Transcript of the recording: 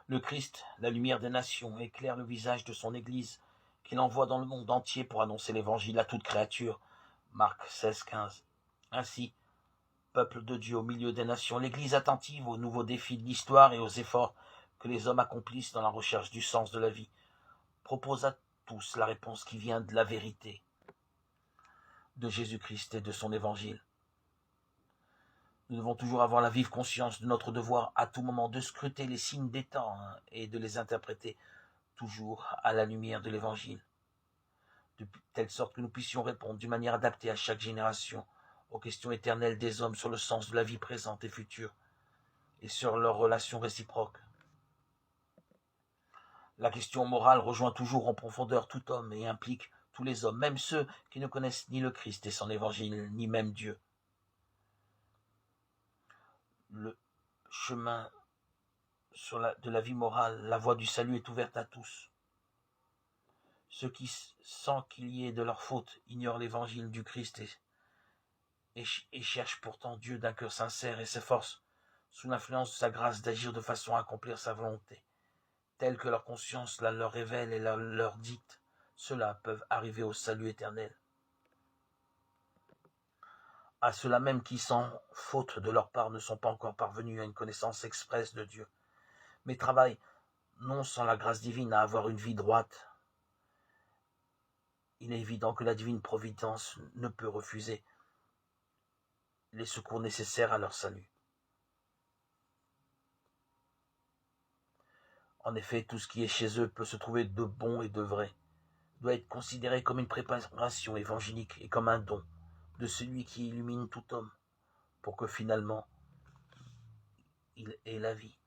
Le Christ, la lumière des nations, éclaire le visage de son Église, qu'il envoie dans le monde entier pour annoncer l'Évangile à toute créature. Marc 16, 15. Ainsi, peuple de Dieu au milieu des nations, l'Église attentive aux nouveaux défis de l'histoire et aux efforts que les hommes accomplissent dans la recherche du sens de la vie, propose à tous la réponse qui vient de la vérité, de Jésus-Christ et de son Évangile. Nous devons toujours avoir la vive conscience de notre devoir à tout moment de scruter les signes des temps et de les interpréter toujours à la lumière de l'Évangile, de telle sorte que nous puissions répondre d'une manière adaptée à chaque génération aux questions éternelles des hommes sur le sens de la vie présente et future et sur leurs relations réciproques. La question morale rejoint toujours en profondeur tout homme et implique tous les hommes, même ceux qui ne connaissent ni le Christ et son Évangile, ni même Dieu. Le chemin de la vie morale, la voie du salut est ouverte à tous. Ceux qui, sans qu'il y ait de leur faute, ignorent l'évangile du Christ et cherchent pourtant Dieu d'un cœur sincère et s'efforcent, sous l'influence de sa grâce, d'agir de façon à accomplir sa volonté, telle que leur conscience la leur révèle et leur dicte, ceux-là peuvent arriver au salut éternel. À ceux-là même qui, sans faute de leur part, ne sont pas encore parvenus à une connaissance expresse de Dieu, mais travaillent, non sans la grâce divine, à avoir une vie droite. Il est évident que la divine providence ne peut refuser les secours nécessaires à leur salut. En effet, tout ce qui est chez eux peut se trouver de bon et de vrai, doit être considéré comme une préparation évangélique et comme un don de celui qui illumine tout homme, pour que finalement il ait la vie.